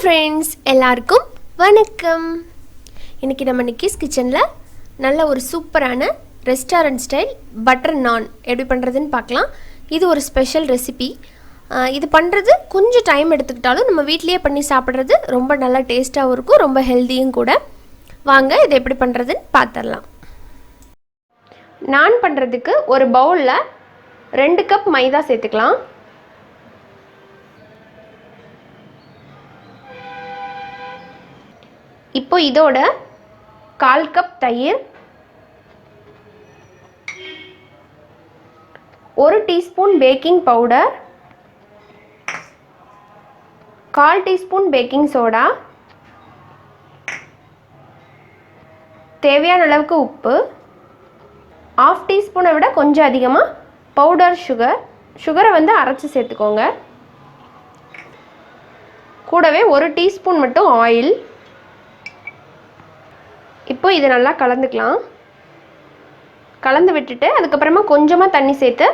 Friends எல்லாருக்கும் வணக்கம். இன்றைக்கி நம்ம நிக்கிஸ் கிச்சனில் நல்ல ஒரு சூப்பரான ரெஸ்டாரண்ட் ஸ்டைல் பட்டர் நான் எப்படி பண்ணுறதுன்னு பார்க்கலாம். இது ஒரு ஸ்பெஷல் ரெசிபி. இது பண்ணுறது கொஞ்சம் டைம் எடுத்துக்கிட்டாலும் நம்ம வீட்லேயே பண்ணி சாப்பிட்றது ரொம்ப நல்லா டேஸ்ட்டாகவும் இருக்கும், ரொம்ப ஹெல்த்தியும் கூட. வாங்க இதை எப்படி பண்ணுறதுன்னு பார்த்துடலாம். நான் பண்ணுறதுக்கு ஒரு பவுலில் 2 கப் மைதா சேர்த்துக்கலாம். இப்போ இதோட 1/4 கப் தயிர், 1 teaspoon baking powder, 1/4 teaspoon baking soda, தேவையான அளவுக்கு உப்பு, 1/2 டீஸ்பூனை விட கொஞ்சம் அதிகமாக பவுடர் சுகரை அரைச்சி சேர்த்துக்கோங்க. கூடவே 1 டீஸ்பூன் மட்டும் ஆயில். இப்போ இதை நல்லா கலந்துக்கலாம். கலந்து விட்டுட்டு அதுக்கப்புறமா கொஞ்சமாக தண்ணி சேர்த்து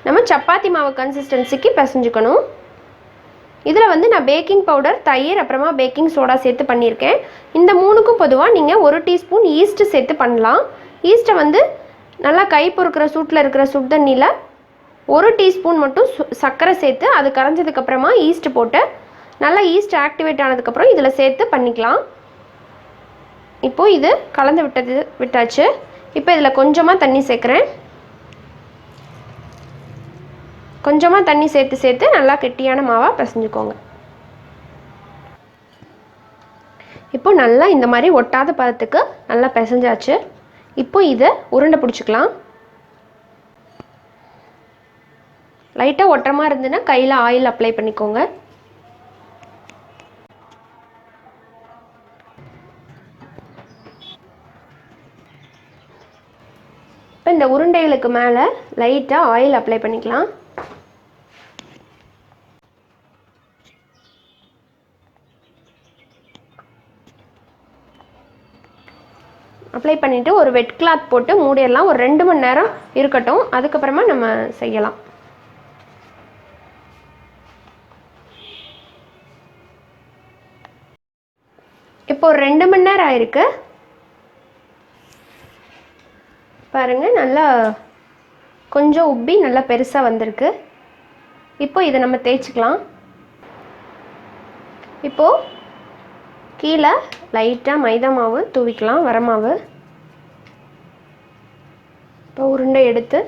நம்ம சப்பாத்தி மாவு கன்சிஸ்டன்சிக்கு பிசைஞ்சுக்கணும். இதில் நான் பேக்கிங் பவுடர், தயிர், அப்புறமா பேக்கிங் சோடா சேர்த்து பண்ணியிருக்கேன். இந்த 3க்கும் பொதுவாக நீங்கள் 1 டீஸ்பூன் ஈஸ்ட்டு சேர்த்து பண்ணலாம். ஈஸ்ட்டை நல்லா கை பொறுக்கிற சூட்டில் இருக்கிற சுடுதண்ணியில் 1 டீஸ்பூன் மட்டும் சர்க்கரை சேர்த்து அது கரைஞ்சதுக்கப்புறமா ஈஸ்ட்டு போட்டு நல்லா ஈஸ்ட் ஆக்டிவேட் ஆனதுக்கப்புறம் இதில் சேர்த்து பண்ணிக்கலாம். இப்போது இது கலந்து விட்டாச்சு. இப்போ இதில் கொஞ்சமாக தண்ணி சேர்க்குறேன். கொஞ்சமாக தண்ணி சேர்த்து நல்லா கெட்டியான மாவாக பிசைஞ்சுக்கோங்க. இப்போ நல்லா இந்த மாதிரி ஒட்டாத பதத்துக்கு நல்லா பிசைஞ்சாச்சு. இப்போ இதை உருண்டை பிடிச்சிக்கலாம். லைட்டாக ஒட்டுறமா இருந்துன்னா கையில் ஆயில் அப்ளை பண்ணிக்கோங்க. இப்போ இந்த உருண்டைகளுக்கு மேலே லைட்டாக ஆயில் அப்ளை பண்ணிக்கலாம். அப்ளை பண்ணிவிட்டு ஒரு வெட் கிளாத் போட்டு மூடிடலாம். ஒரு 2 மணி நேரம் இருக்கட்டும், அதுக்கப்புறமா நம்ம செய்யலாம். இப்போ ஒரு 2 மணி நேரம் ஆயிருக்கு பாருங்கள். நல்லா கொஞ்சம் உப்பி நல்லா பெருசாக வந்திருக்கு. இப்போ இதை நம்ம தேய்ச்சிக்கலாம். இப்போது கீழே லைட்டாக மைதா மாவு தூவிக்கலாம், வரமாவு. இப்போ உருண்டை எடுத்து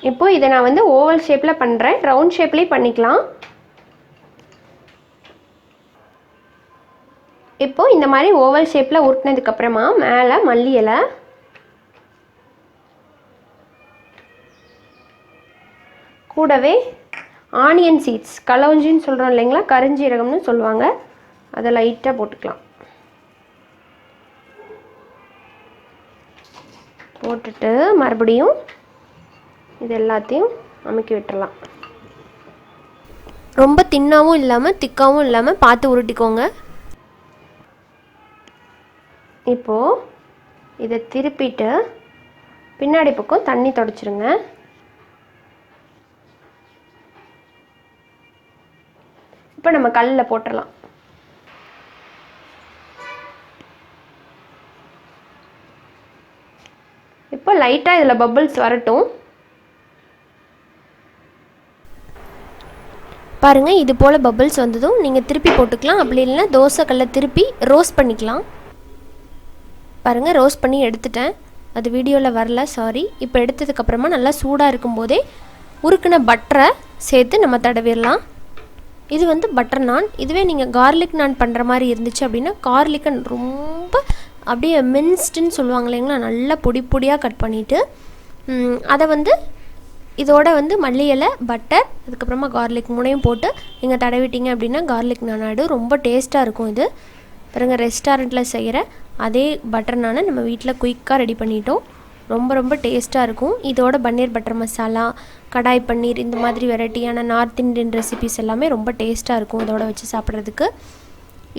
இப்போ இதை நான் ஓவல் ஷேப்பில் பண்ணுறேன். ரவுண்ட் ஷேப்லேயும் பண்ணிக்கலாம். இப்போ இந்த மாதிரி ஓவல் ஷேப்பில் உருட்டினதுக்கப்புறமா மேலே மல்லி இலை, கூடவே ஆனியன் சீட்ஸ், கலோஞ்சின்னு சொல்கிறோம் இல்லைங்களா, கருஞ்சீரகம்னு சொல்லுவாங்க, அதை லைட்டாக போட்டுக்கலாம். போட்டுட்டு மறுபடியும் இது எல்லாத்தையும் அமுக்கி விட்டுடலாம். ரொம்ப தின்னாகவும் இல்லாமல் திக்காகவும் இல்லாமல் பார்த்து உருட்டிக்கோங்க. இப்போது இதை திருப்பிட்டு பின்னாடி பக்கம் தண்ணி தொடச்சிருங்க. இப்போ நம்ம கல்லில் போட்டுடலாம். இப்போ லைட்டாக இதில் பபிள்ஸ் வரட்டும். பாருங்கள், இது போல் பபிள்ஸ் வந்ததும் நீங்கள் திருப்பி போட்டுக்கலாம். அப்படி இல்லைன்னா தோசைக்கல்லை திருப்பி ரோஸ்ட் பண்ணிக்கலாம். பாருங்கள், ரோஸ்ட் பண்ணி எடுத்துட்டேன். அது வீடியோவில் வரல, சாரி. இப்போ எடுத்ததுக்கப்புறமா நல்லா சூடாக இருக்கும்போதே உருக்கின பட்டரை சேர்த்து நம்ம தடவிடலாம். இது பட்டர் நான். இதுவே நீங்கள் கார்லிக் நான் பண்ணுற மாதிரி இருந்துச்சு அப்படின்னா கார்லிக்கை ரொம்ப அப்படியே மின்ஸ்டுன்னு சொல்லுவாங்க இல்லைங்களா, நல்லா பொடி பொடியாக கட் பண்ணிவிட்டு அதை இதோட மல்லி இலை, பட்டர், அதுக்கப்புறமா கார்லிக் 3யும் போட்டு நீங்கள் தடவிட்டீங்க அப்படின்னா கார்லிக் நான் ஆகிடும். ரொம்ப டேஸ்ட்டாக இருக்கும். இது பாருங்கள், ரெஸ்டாரண்ட்டில் செய்கிற அதே பட்டர் நானை நம்ம வீட்டில் குயிக்காக ரெடி பண்ணிட்டோம். ரொம்ப ரொம்ப டேஸ்ட்டாக இருக்கும். இதோட பன்னீர் பட்டர் மசாலா, கடாய் பன்னீர், இந்த மாதிரி வெரைட்டியான நார்த் இந்தியன் ரெசிபிஸ் எல்லாமே ரொம்ப டேஸ்ட்டாக இருக்கும் இதோட வச்சு சாப்பிட்றதுக்கு.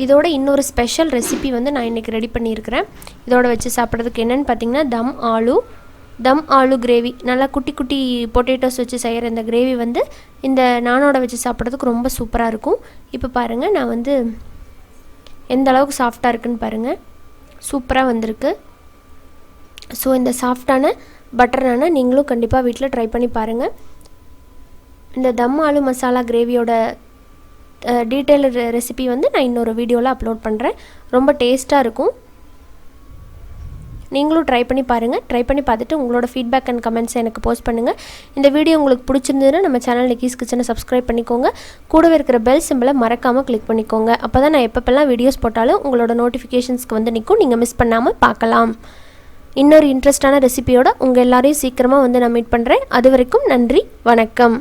இதோட இன்னொரு ஸ்பெஷல் ரெசிபி வந்து நான் இன்றைக்கி ரெடி பண்ணியிருக்கிறேன். இதோட வச்சு சாப்பிட்றதுக்கு என்னென்னு பார்த்தீங்கன்னா தம் ஆலு கிரேவி. நல்லா குட்டி குட்டி பொட்டேட்டோஸ் வச்சு செய்கிற இந்த கிரேவி வந்து இந்த நானோட வச்சு சாப்பிட்றதுக்கு ரொம்ப சூப்பராக இருக்கும். இப்போ பாருங்கள், நான் வந்து எந்த அளவுக்கு சாஃப்டாக இருக்குன்னு பாருங்கள், சூப்பராக வந்திருக்கு. ஸோ இந்த சாஃப்டான பட்டர் நானை நீங்களும் கண்டிப்பாக வீட்டில் ட்ரை பண்ணி பாருங்கள். இந்த தம் ஆலு மசாலா கிரேவியோட டீட்டெயில் ரெசிபி வந்து நான் இன்னொரு வீடியோவில் அப்லோட் பண்ணுறேன். ரொம்ப டேஸ்ட்டாக இருக்கும். நீங்களும் ட்ரை பண்ணி பாருங்கள். ட்ரை பண்ணி பார்த்துட்டு உங்களோட ஃபீட்பேக் அண்ட் கமெண்ட்ஸை எனக்கு போஸ்ட் பண்ணுங்கள். இந்த வீடியோ உங்களுக்கு பிடிச்சிருந்ததுன்னா நம்ம சேனல் நிக்கிஸ் கிச்சனை சப்ஸ்கிரைப் பண்ணிக்கோங்க. கூடவே இருக்கிற பெல் சிம்பிளை மறக்காமல் கிளிக் பண்ணிக்கோங்க. அப்போ தான் நான் எப்பப்பெல்லாம் வீடியோஸ் போட்டாலும் உங்களோட நோட்டிஃபிகேஷன்ஸ்க்கு வந்து நிற்கும், நீங்கள் மிஸ் பண்ணாமல் பார்க்கலாம். இன்னொரு இன்ட்ரெஸ்டான ரெசிபியோட உங்கள் எல்லாரையும் சீக்கிரமாக வந்து நான் மீட் பண்ணுறேன். அது வரைக்கும் நன்றி, வணக்கம்.